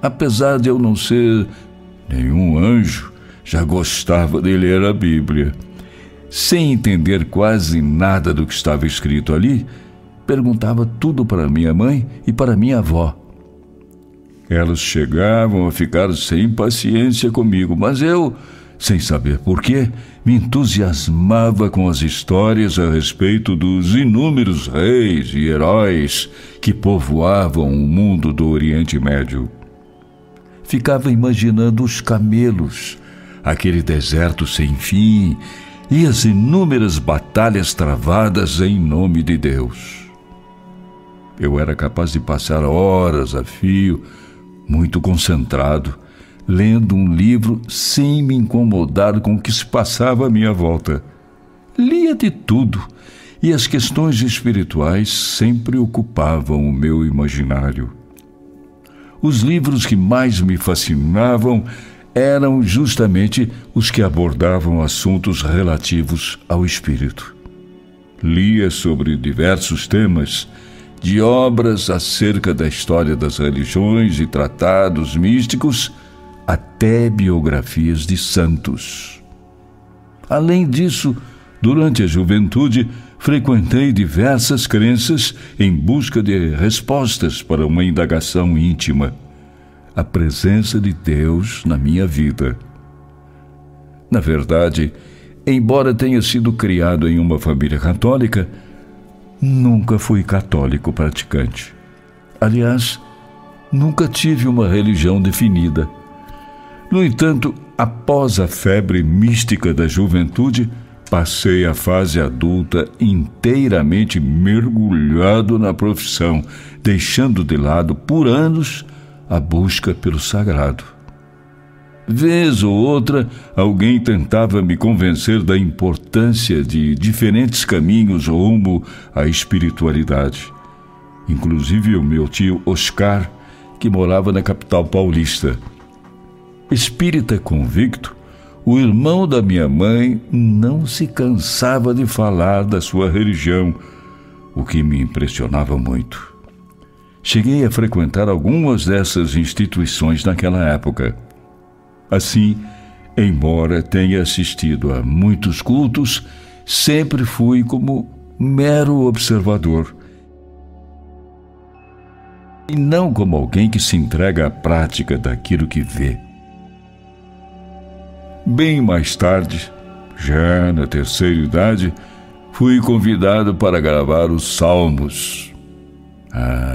apesar de eu não ser nenhum anjo, já gostava de ler a Bíblia. Sem entender quase nada do que estava escrito ali, perguntava tudo para minha mãe e para minha avó. Elas chegavam a ficar sem paciência comigo, mas eu, sem saber porquê, me entusiasmava com as histórias a respeito dos inúmeros reis e heróis que povoavam o mundo do Oriente Médio. Ficava imaginando os camelos, aquele deserto sem fim e as inúmeras batalhas travadas em nome de Deus. Eu era capaz de passar horas a fio, muito concentrado, lendo um livro sem me incomodar com o que se passava à minha volta. Lia de tudo, e as questões espirituais sempre ocupavam o meu imaginário. Os livros que mais me fascinavam eram justamente os que abordavam assuntos relativos ao espírito. Lia sobre diversos temas, de obras acerca da história das religiões e tratados místicos, até biografias de santos. Além disso, durante a juventude, frequentei diversas crenças em busca de respostas para uma indagação íntima: a presença de Deus na minha vida. Na verdade, embora tenha sido criado em uma família católica, nunca fui católico praticante. Aliás, nunca tive uma religião definida. No entanto, após a febre mística da juventude, passei a fase adulta inteiramente mergulhado na profissão, deixando de lado por anos a busca pelo sagrado. Vez ou outra, alguém tentava me convencer da importância de diferentes caminhos rumo à espiritualidade. Inclusive o meu tio Oscar, que morava na capital paulista. Espírita convicto, o irmão da minha mãe não se cansava de falar da sua religião, o que me impressionava muito. Cheguei a frequentar algumas dessas instituições naquela época. Assim, embora tenha assistido a muitos cultos, sempre fui como mero observador, e não como alguém que se entrega à prática daquilo que vê. Bem mais tarde, já na terceira idade, fui convidado para gravar os Salmos.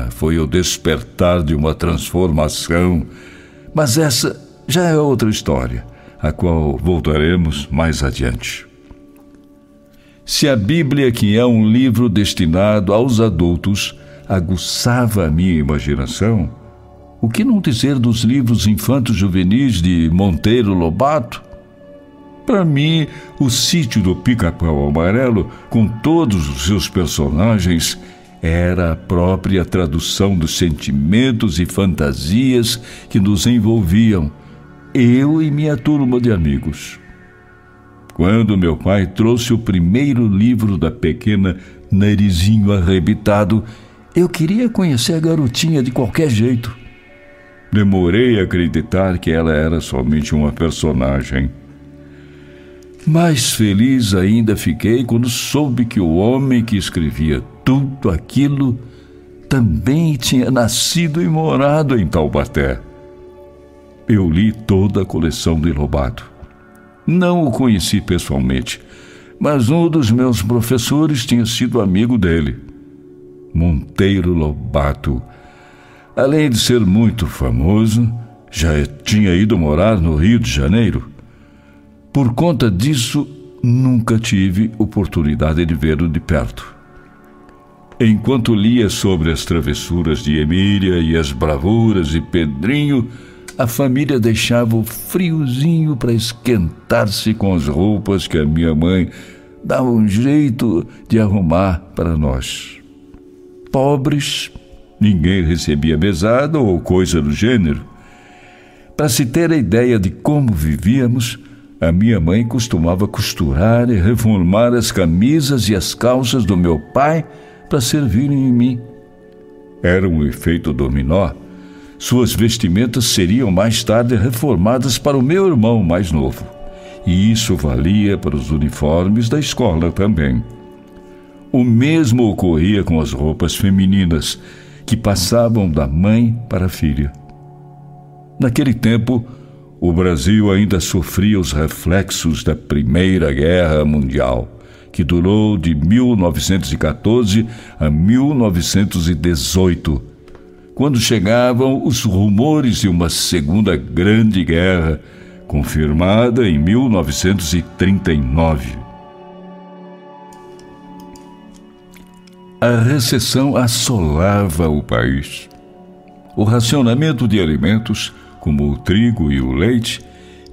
Foi o despertar de uma transformação, mas essa já é outra história, a qual voltaremos mais adiante. Se a Bíblia, que é um livro destinado aos adultos, aguçava a minha imaginação, o que não dizer dos livros infanto-juvenis de Monteiro Lobato? Para mim, o Sítio do Pica-Pau Amarelo, com todos os seus personagens, era a própria tradução dos sentimentos e fantasias que nos envolviam, eu e minha turma de amigos. Quando meu pai trouxe o primeiro livro da pequena Narizinho Arrebitado, eu queria conhecer a garotinha de qualquer jeito. Demorei a acreditar que ela era somente uma personagem. Mais feliz ainda fiquei quando soube que o homem que escrevia tudo aquilo também tinha nascido e morado em Taubaté. Eu li toda a coleção de Lobato. Não o conheci pessoalmente, mas um dos meus professores tinha sido amigo dele. Monteiro Lobato, além de ser muito famoso, já tinha ido morar no Rio de Janeiro. Por conta disso, nunca tive oportunidade de vê-lo de perto. Enquanto lia sobre as travessuras de Emília e as bravuras de Pedrinho, a família deixava o friozinho para esquentar-se com as roupas que a minha mãe dava um jeito de arrumar para nós. Pobres, ninguém recebia mesada ou coisa do gênero. Para se ter a ideia de como vivíamos, a minha mãe costumava costurar e reformar as camisas e as calças do meu pai para servirem em mim. Era um efeito dominó. Suas vestimentas seriam mais tarde reformadas para o meu irmão mais novo. E isso valia para os uniformes da escola também. O mesmo ocorria com as roupas femininas, que passavam da mãe para a filha. Naquele tempo, o Brasil ainda sofria os reflexos da Primeira Guerra Mundial, que durou de 1914 a 1918, quando chegavam os rumores de uma Segunda Grande Guerra, confirmada em 1939. A recessão assolava o país. O racionamento de alimentos, como o trigo e o leite,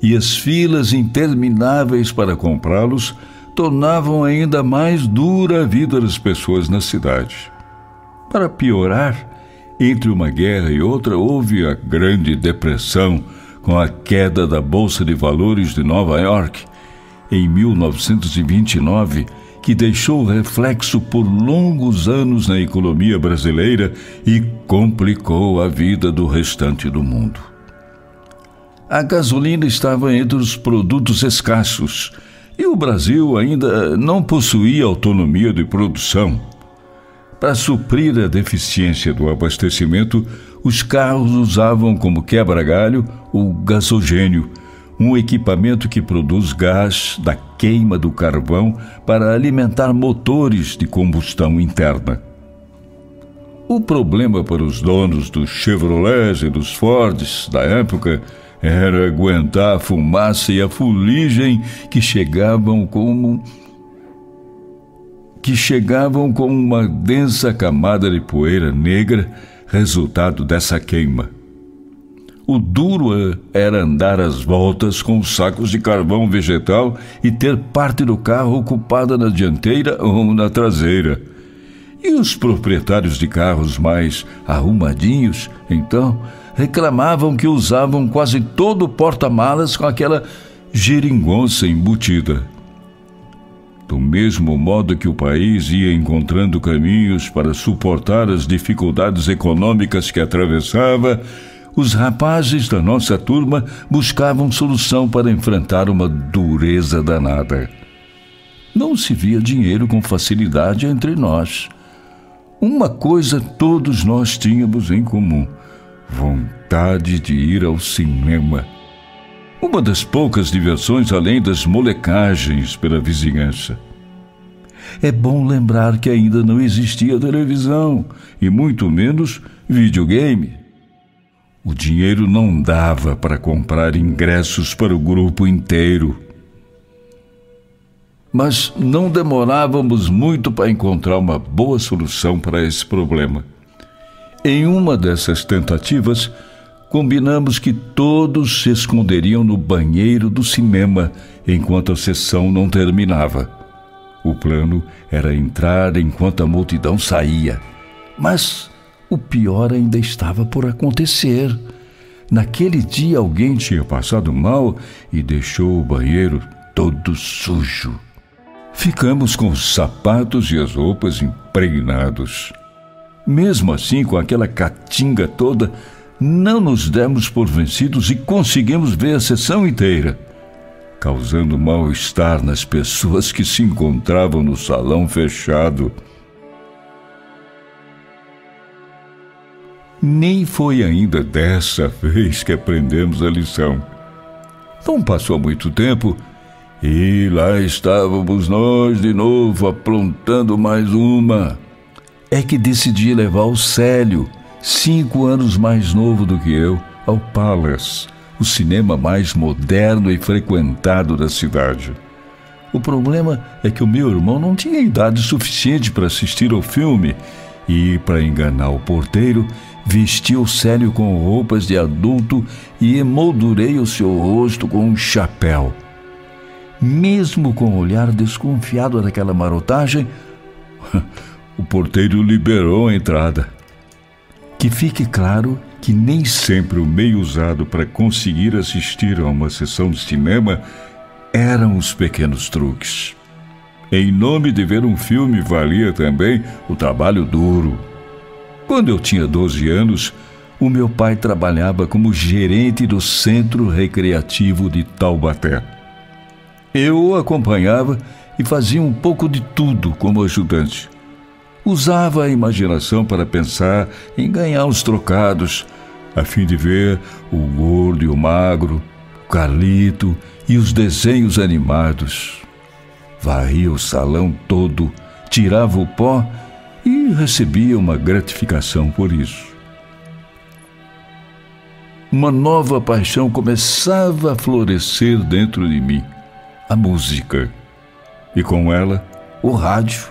e as filas intermináveis para comprá-los, tornavam ainda mais dura a vida das pessoas na cidade. Para piorar, entre uma guerra e outra houve a Grande Depressão, com a queda da Bolsa de Valores de Nova York, em 1929, que deixou reflexo por longos anos na economia brasileira e complicou a vida do restante do mundo. A gasolina estava entre os produtos escassos e o Brasil ainda não possuía autonomia de produção. Para suprir a deficiência do abastecimento, os carros usavam como quebra-galho o gasogênio, um equipamento que produz gás da queima do carvão para alimentar motores de combustão interna. O problema para os donos dos Chevrolets e dos Fords da época era aguentar a fumaça e a fuligem que chegavam com uma densa camada de poeira negra, resultado dessa queima. O duro era andar às voltas com sacos de carvão vegetal e ter parte do carro ocupada na dianteira ou na traseira. E os proprietários de carros mais arrumadinhos, então, reclamavam que usavam quase todo o porta-malas com aquela geringonça embutida. Do mesmo modo que o país ia encontrando caminhos para suportar as dificuldades econômicas que atravessava, os rapazes da nossa turma buscavam solução para enfrentar uma dureza danada. Não se via dinheiro com facilidade entre nós. Uma coisa todos nós tínhamos em comum: vontade de ir ao cinema. Uma das poucas diversões além das molecagens pela vizinhança. É bom lembrar que ainda não existia televisão e muito menos videogame. O dinheiro não dava para comprar ingressos para o grupo inteiro. Mas não demorávamos muito para encontrar uma boa solução para esse problema. Em uma dessas tentativas, combinamos que todos se esconderiam no banheiro do cinema enquanto a sessão não terminava. O plano era entrar enquanto a multidão saía. Mas o pior ainda estava por acontecer. Naquele dia alguém tinha passado mal e deixou o banheiro todo sujo. Ficamos com os sapatos e as roupas impregnados. Mesmo assim, com aquela catinga toda, não nos demos por vencidos e conseguimos ver a sessão inteira, causando mal-estar nas pessoas que se encontravam no salão fechado. Nem foi ainda dessa vez que aprendemos a lição. Não passou muito tempo e lá estávamos nós de novo aprontando mais uma. É que decidi levar o Célio, 5 anos mais novo do que eu, ao Palace, o cinema mais moderno e frequentado da cidade. O problema é que o meu irmão não tinha idade suficiente para assistir ao filme e, para enganar o porteiro, vesti o Célio com roupas de adulto e emoldurei o seu rosto com um chapéu. Mesmo com o olhar desconfiado daquela marotagem, o porteiro liberou a entrada. Que fique claro que nem sempre o meio usado para conseguir assistir a uma sessão de cinema eram os pequenos truques. Em nome de ver um filme valia também o trabalho duro. Quando eu tinha 12 anos, o meu pai trabalhava como gerente do Centro Recreativo de Taubaté. Eu o acompanhava e fazia um pouco de tudo como ajudante. Usava a imaginação para pensar em ganhar uns trocados, a fim de ver o gordo e o magro, o Carlito e os desenhos animados. Varria o salão todo, tirava o pó e recebia uma gratificação por isso. Uma nova paixão começava a florescer dentro de mim, a música. E com ela, o rádio.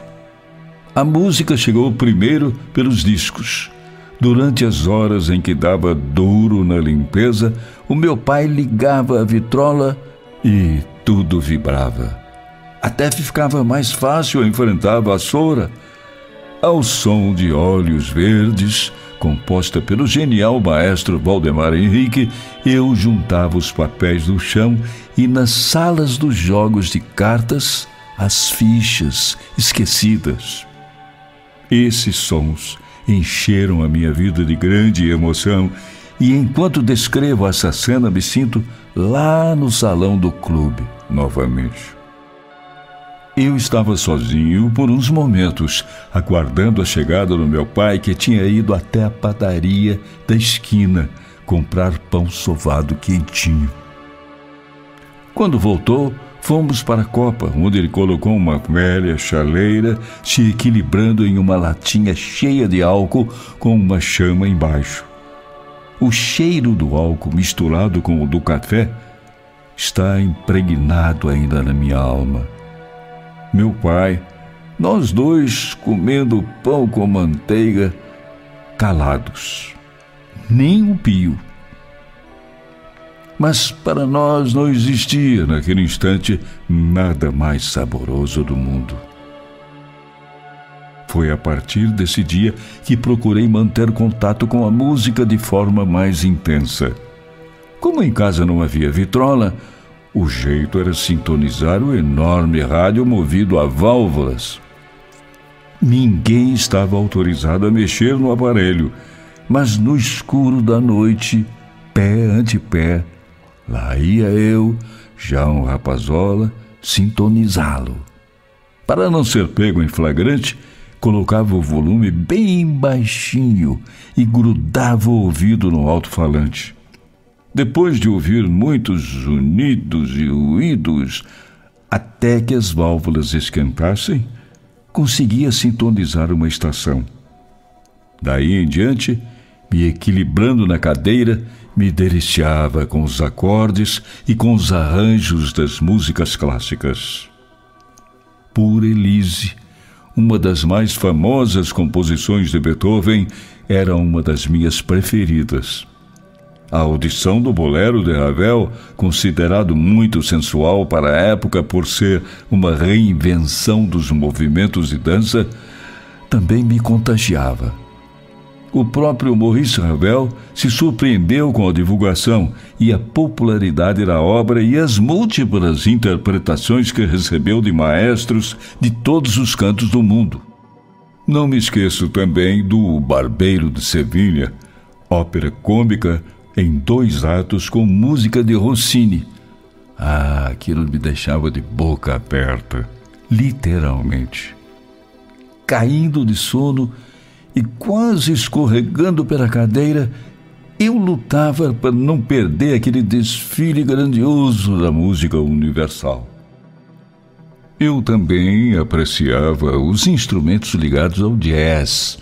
A música chegou primeiro pelos discos. Durante as horas em que dava duro na limpeza, o meu pai ligava a vitrola e tudo vibrava. Até ficava mais fácil enfrentar a vassoura. Ao som de Olhos Verdes, composta pelo genial maestro Valdemar Henrique, eu juntava os papéis do chão e nas salas dos jogos de cartas, as fichas esquecidas. Esses sons encheram a minha vida de grande emoção e enquanto descrevo essa cena me sinto lá no salão do clube novamente. Eu estava sozinho por uns momentos, aguardando a chegada do meu pai, que tinha ido até a padaria da esquina comprar pão sovado quentinho. Quando voltou, fomos para a copa, onde ele colocou uma velha chaleira se equilibrando em uma latinha cheia de álcool com uma chama embaixo. O cheiro do álcool misturado com o do café está impregnado ainda na minha alma. Meu pai, nós dois comendo pão com manteiga, calados, nem um pio. Mas para nós não existia naquele instante nada mais saboroso do mundo. Foi a partir desse dia que procurei manter contato com a música de forma mais intensa. Como em casa não havia vitrola, o jeito era sintonizar o enorme rádio movido a válvulas. Ninguém estava autorizado a mexer no aparelho, mas no escuro da noite, pé ante pé, lá ia eu, já um rapazola, sintonizá-lo. Para não ser pego em flagrante, colocava o volume bem baixinho e grudava o ouvido no alto-falante. Depois de ouvir muitos zunidos e ruídos, até que as válvulas esquentassem, conseguia sintonizar uma estação. Daí em diante, me equilibrando na cadeira, me deliciava com os acordes e com os arranjos das músicas clássicas. Por Elise, uma das mais famosas composições de Beethoven, era uma das minhas preferidas. A audição do bolero de Ravel, considerado muito sensual para a época por ser uma reinvenção dos movimentos de dança, também me contagiava. O próprio Maurice Ravel se surpreendeu com a divulgação e a popularidade da obra e as múltiplas interpretações que recebeu de maestros de todos os cantos do mundo. Não me esqueço também do Barbeiro de Sevilha, ópera cômica em 2 atos com música de Rossini. Aquilo me deixava de boca aberta, literalmente. Caindo de sono e quase escorregando pela cadeira, eu lutava para não perder aquele desfile grandioso da música universal. Eu também apreciava os instrumentos ligados ao jazz,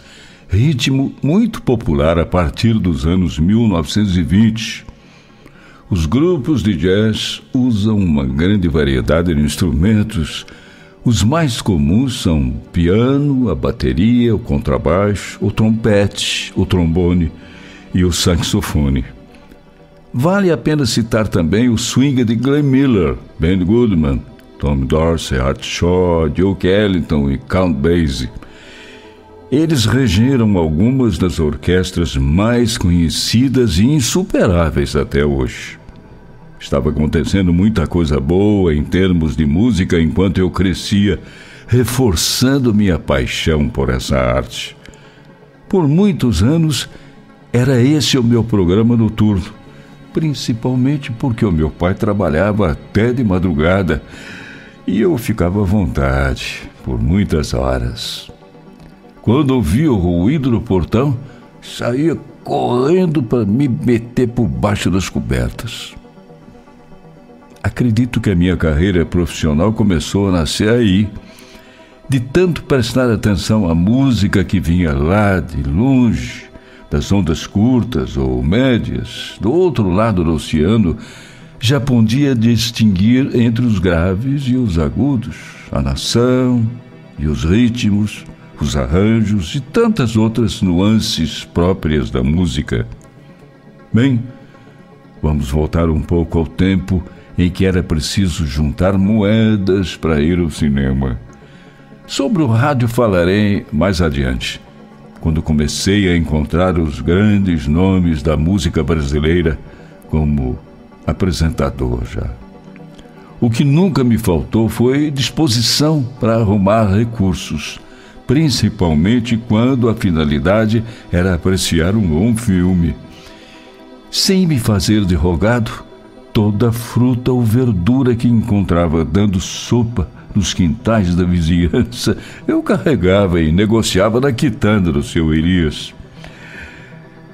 ritmo muito popular a partir dos anos 1920. Os grupos de jazz usam uma grande variedade de instrumentos. Os mais comuns são o piano, a bateria, o contrabaixo, o trompete, o trombone e o saxofone. Vale a pena citar também o swing de Glenn Miller, Ben Goodman, Tom Dorsey, Art Shaw, Duke Ellington e Count Basie. Eles regeram algumas das orquestras mais conhecidas e insuperáveis até hoje. Estava acontecendo muita coisa boa em termos de música enquanto eu crescia, reforçando minha paixão por essa arte. Por muitos anos, Era esse o meu programa noturno, principalmente porque o meu pai trabalhava até de madrugada e eu ficava à vontade por muitas horas. Quando ouvia o ruído do portão, saía correndo para me meter por baixo das cobertas. Acredito que a minha carreira profissional começou a nascer aí, de tanto prestar atenção à música que vinha lá de longe, das ondas curtas ou médias, do outro lado do oceano. Já podia distinguir entre os graves e os agudos, a nação e os ritmos, os arranjos e tantas outras nuances próprias da música. Bem, vamos voltar um pouco ao tempo em que era preciso juntar moedas para ir ao cinema. Sobre o rádio falarei mais adiante, quando comecei a encontrar os grandes nomes da música brasileira como apresentador já. O que nunca me faltou foi disposição para arrumar recursos, principalmente quando a finalidade era apreciar um bom filme. Sem me fazer de rogado, toda fruta ou verdura que encontrava dando sopa nos quintais da vizinhança, eu carregava e negociava na quitanda do seu Elias.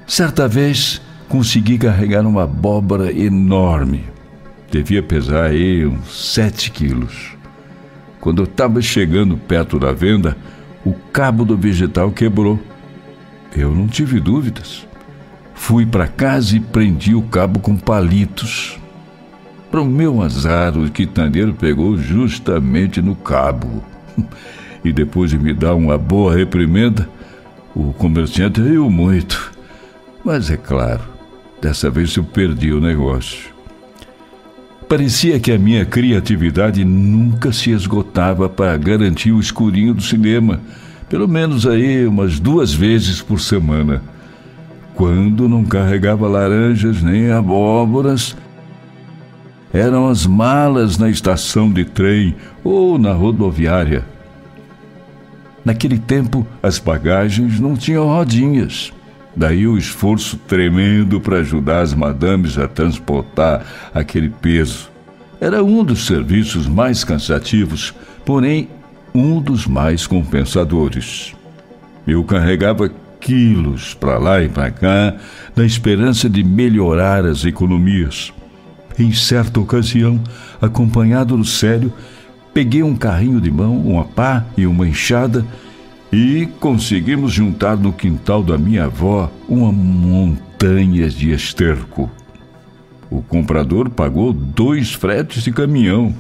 Certa vez, consegui carregar uma abóbora enorme. Devia pesar aí uns 7 quilos. Quando eu estava chegando perto da venda, o cabo do vegetal quebrou. Eu não tive dúvidas. Fui para casa e prendi o cabo com palitos. Para o meu azar, o quitandeiro pegou justamente no cabo. E depois de me dar uma boa reprimenda, o comerciante riu muito. Mas é claro, dessa vez eu perdi o negócio. Parecia que a minha criatividade nunca se esgotava para garantir o escurinho do cinema, pelo menos aí umas 2 vezes por semana. Quando não carregava laranjas nem abóboras, eram as malas na estação de trem ou na rodoviária. Naquele tempo, as bagagens não tinham rodinhas. Daí o esforço tremendo para ajudar as madames a transportar aquele peso. Era um dos serviços mais cansativos, porém um dos mais compensadores. Eu carregava quilos para lá e para cá, na esperança de melhorar as economias. Em certa ocasião, acompanhado do Célio, peguei um carrinho de mão, uma pá e uma enxada e conseguimos juntar no quintal da minha avó uma montanha de esterco. O comprador pagou 2 fretes de caminhão.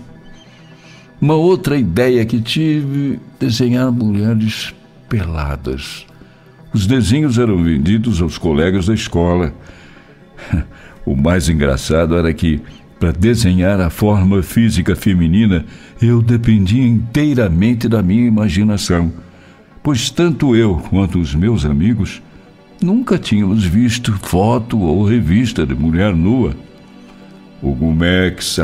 Uma outra ideia que tive, desenhar mulheres peladas. Os desenhos eram vendidos aos colegas da escola. O mais engraçado era que, para desenhar a forma física feminina, eu dependia inteiramente da minha imaginação, pois tanto eu quanto os meus amigos nunca tínhamos visto foto ou revista de mulher nua. O Gumex,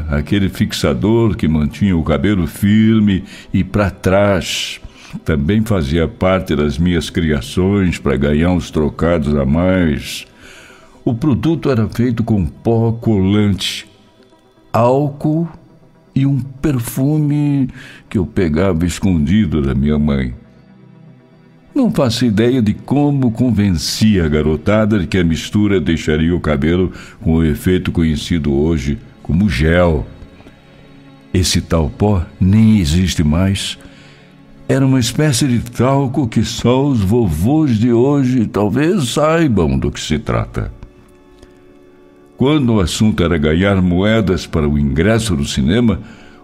aquele fixador que mantinha o cabelo firme e para trás, também fazia parte das minhas criações para ganhar uns trocados a mais. O produto era feito com pó colante, álcool e um perfume que eu pegava escondido da minha mãe. Não faço ideia de como convenci a garotada de que a mistura deixaria o cabelo com o efeito conhecido hoje como gel. Esse tal pó nem existe mais. Era uma espécie de talco que só os vovôs de hoje talvez saibam do que se trata. Quando o assunto era ganhar moedas para o ingresso do cinema,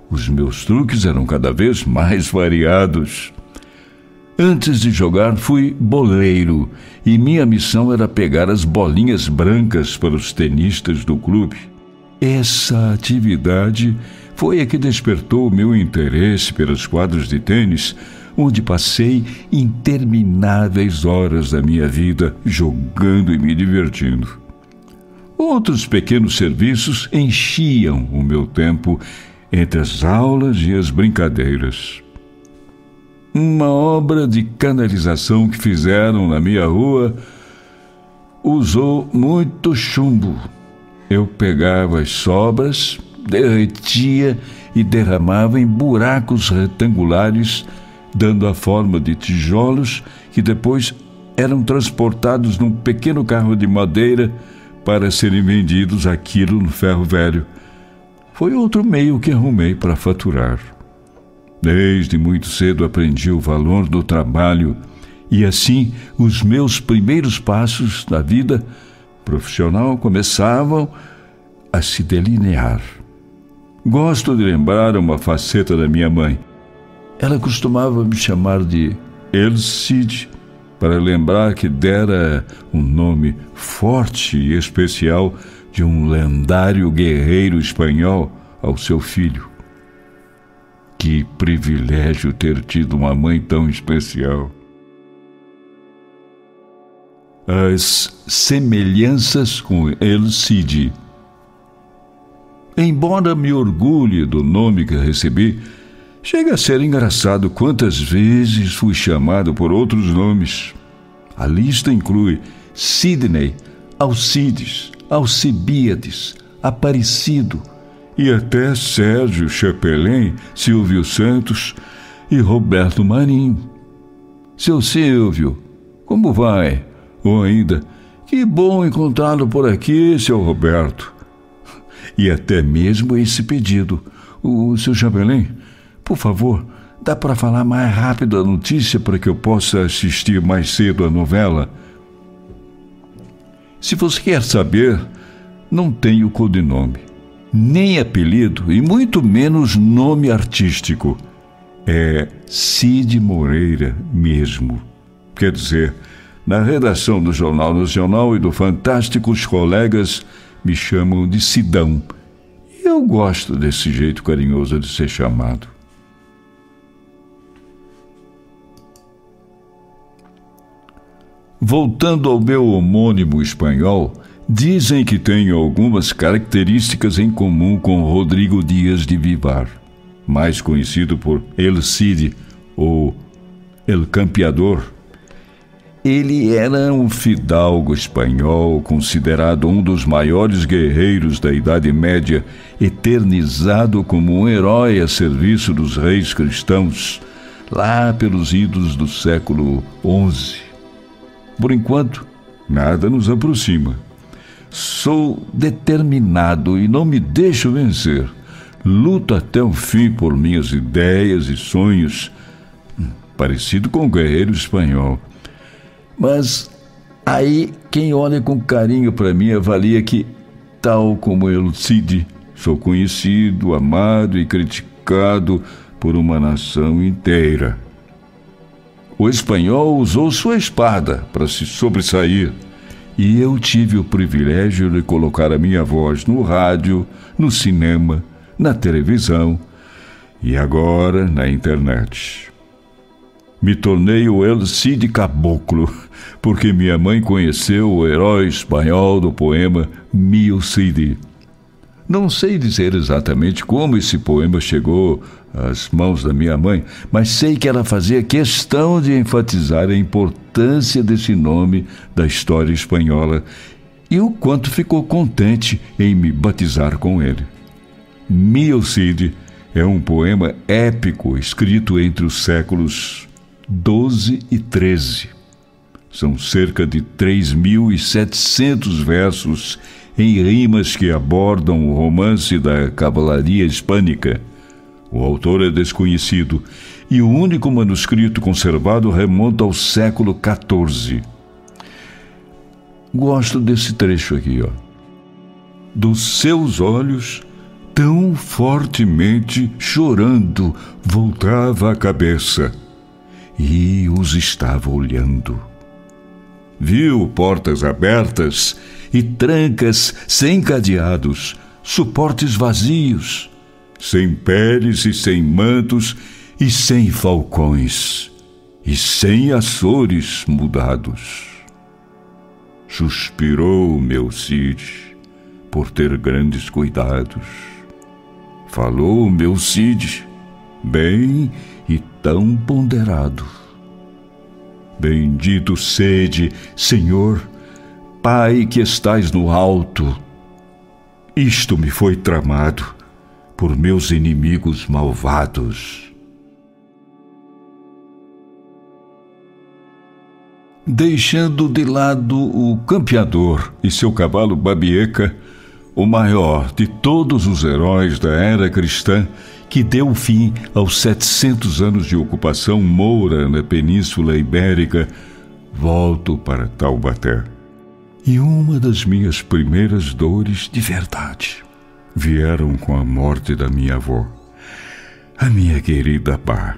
os meus truques eram cada vez mais variados. Antes de jogar, fui boleiro e minha missão era pegar as bolinhas brancas para os tenistas do clube. Essa atividade foi a que despertou o meu interesse pelas quadras de tênis, onde passei intermináveis horas da minha vida jogando e me divertindo. Outros pequenos serviços enchiam o meu tempo entre as aulas e as brincadeiras. Uma obra de canalização que fizeram na minha rua usou muito chumbo. Eu pegava as sobras, derretia e derramava em buracos retangulares, dando a forma de tijolos que depois eram transportados num pequeno carro de madeira para serem vendidos a quilo no ferro velho. Foi outro meio que arrumei para faturar. Desde muito cedo aprendi o valor do trabalho e assim os meus primeiros passos na vida profissional começavam a se delinear. Gosto de lembrar uma faceta da minha mãe. Ela costumava me chamar de El Cid, para lembrar que dera um nome forte e especial de um lendário guerreiro espanhol ao seu filho. Que privilégio ter tido uma mãe tão especial. As semelhanças com El Cid. Embora me orgulhe do nome que recebi, chega a ser engraçado quantas vezes fui chamado por outros nomes. A lista inclui Sidney, Alcides, Alcibíades, Aparecido e até Sérgio Chapelin, Silvio Santos e Roberto Marinho. Seu Silvio, como vai? Ou ainda, que bom encontrá-lo por aqui, seu Roberto. E até mesmo esse pedido. O seu Chapelin, por favor, dá para falar mais rápido a notícia para que eu possa assistir mais cedo a novela? Se você quer saber, não tenho codinome, nem apelido e muito menos nome artístico. É Cid Moreira mesmo. Quer dizer, na redação do Jornal Nacional e do Fantástico, os colegas me chamam de Cidão. E eu gosto desse jeito carinhoso de ser chamado. Voltando ao meu homônimo espanhol, dizem que tenho algumas características em comum com Rodrigo Dias de Vivar, mais conhecido por El Cid ou El Campeador. Ele era um fidalgo espanhol, considerado um dos maiores guerreiros da Idade Média, eternizado como um herói a serviço dos reis cristãos, lá pelos idos do século XI. Por enquanto, nada nos aproxima. Sou determinado e não me deixo vencer. Luto até o fim por minhas ideias e sonhos, parecido com o guerreiro espanhol. Mas aí quem olha com carinho para mim avalia que, tal como El Cid, sou conhecido, amado e criticado por uma nação inteira. O espanhol usou sua espada para se sobressair, e eu tive o privilégio de colocar a minha voz no rádio, no cinema, na televisão e agora na internet. Me tornei o El Cid Caboclo, porque minha mãe conheceu o herói espanhol do poema Mio Cid. Não sei dizer exatamente como esse poema chegou às mãos da minha mãe, mas sei que ela fazia questão de enfatizar a importância desse nome da história espanhola e o quanto ficou contente em me batizar com ele. Mio Cid é um poema épico escrito entre os séculos 12 e 13. São cerca de 3.700 versos em rimas que abordam o romance da cavalaria hispânica. O autor é desconhecido e o único manuscrito conservado remonta ao século XIV. Gosto desse trecho aqui, ó. Dos seus olhos, tão fortemente chorando, voltava a cabeça e os estava olhando. Viu portas abertas e trancas sem cadeados, suportes vazios, sem peles e sem mantos e sem falcões e sem açores mudados. Suspirou meu Cid por ter grandes cuidados. Falou meu Cid, bem e tão ponderado. Bendito sede, Senhor, Pai que estais no alto, isto me foi tramado por meus inimigos malvados. Deixando de lado o campeador e seu cavalo Babieca, o maior de todos os heróis da era cristã que deu fim aos 700 anos de ocupação moura na Península Ibérica, volto para Taubaté. E uma das minhas primeiras dores de verdade vieram com a morte da minha avó, a minha querida Bá.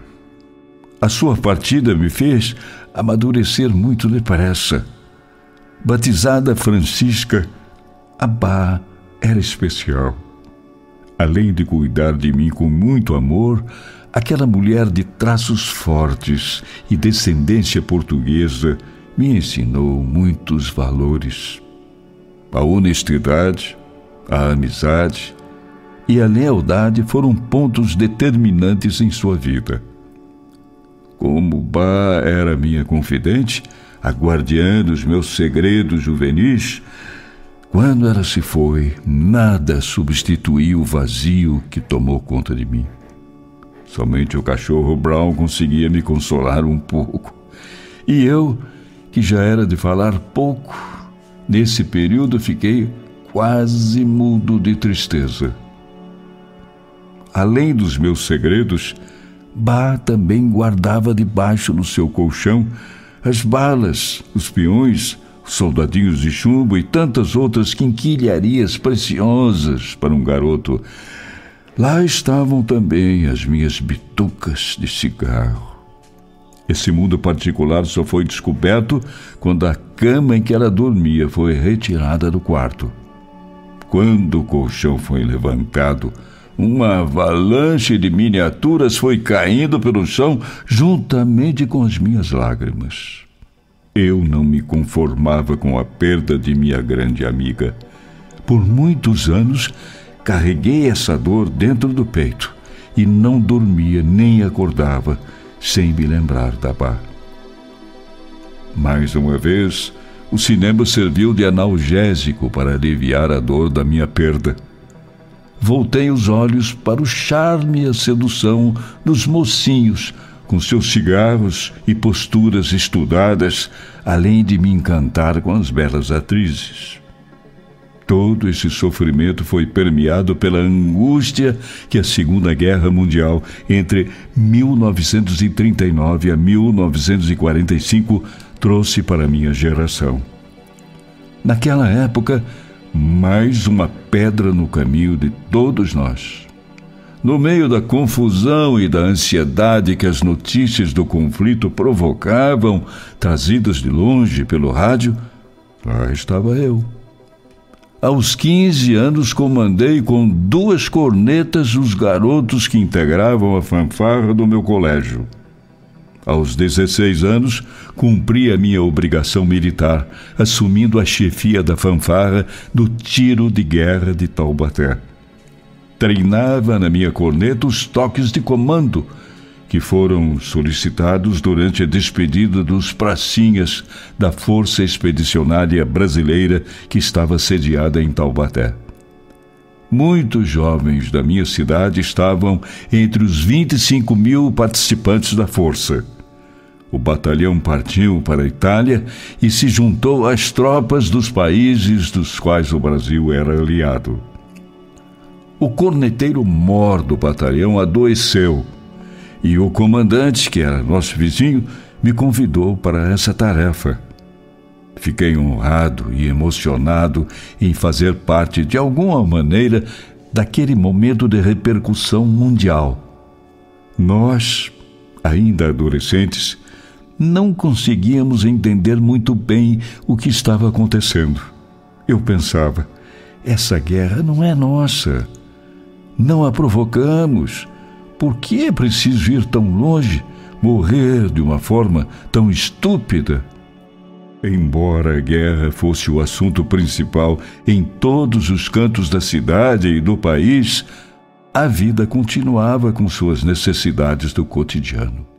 A sua partida me fez amadurecer muito depressa. Batizada Francisca, a Bá era especial. Além de cuidar de mim com muito amor, aquela mulher de traços fortes e descendência portuguesa me ensinou muitos valores. A honestidade, a amizade e a lealdade foram pontos determinantes em sua vida. Como Bá era minha confidente, a guardiã dos meus segredos juvenis, quando ela se foi, nada substituiu o vazio que tomou conta de mim. Somente o cachorro Brown conseguia me consolar um pouco. E eu, que já era de falar pouco, nesse período fiquei quase mudo de tristeza. Além dos meus segredos, Bá também guardava debaixo do seu colchão as balas, os peões, os soldadinhos de chumbo e tantas outras quinquilharias preciosas para um garoto. Lá estavam também as minhas bitucas de cigarro. Esse mundo particular só foi descoberto quando a cama em que ela dormia foi retirada do quarto. Quando o colchão foi levantado, uma avalanche de miniaturas foi caindo pelo chão juntamente com as minhas lágrimas. Eu não me conformava com a perda de minha grande amiga. Por muitos anos, carreguei essa dor dentro do peito e não dormia nem acordava sem me lembrar da Bá. Mais uma vez, o cinema serviu de analgésico para aliviar a dor da minha perda. Voltei os olhos para o charme e a sedução dos mocinhos, com seus cigarros e posturas estudadas, além de me encantar com as belas atrizes. Todo esse sofrimento foi permeado pela angústia que a Segunda Guerra Mundial, entre 1939 a 1945, trouxe para a minha geração. Naquela época, mais uma pedra no caminho de todos nós. No meio da confusão e da ansiedade que as notícias do conflito provocavam, trazidas de longe pelo rádio, lá estava eu. Aos 15 anos comandei com 2 cornetas os garotos que integravam a fanfarra do meu colégio. Aos 16 anos, cumpri a minha obrigação militar, assumindo a chefia da fanfarra do Tiro de Guerra de Taubaté. Treinava na minha corneta os toques de comando, que foram solicitados durante a despedida dos pracinhas da Força Expedicionária Brasileira que estava sediada em Taubaté. Muitos jovens da minha cidade estavam entre os 25 mil participantes da força. O batalhão partiu para a Itália e se juntou às tropas dos países dos quais o Brasil era aliado. O corneteiro mor do batalhão adoeceu e o comandante, que era nosso vizinho, me convidou para essa tarefa. Fiquei honrado e emocionado em fazer parte, de alguma maneira, daquele momento de repercussão mundial. Nós, ainda adolescentes, não conseguíamos entender muito bem o que estava acontecendo. Eu pensava, essa guerra não é nossa. Não a provocamos. Por que é preciso ir tão longe, morrer de uma forma tão estúpida? Embora a guerra fosse o assunto principal em todos os cantos da cidade e do país, a vida continuava com suas necessidades do cotidiano.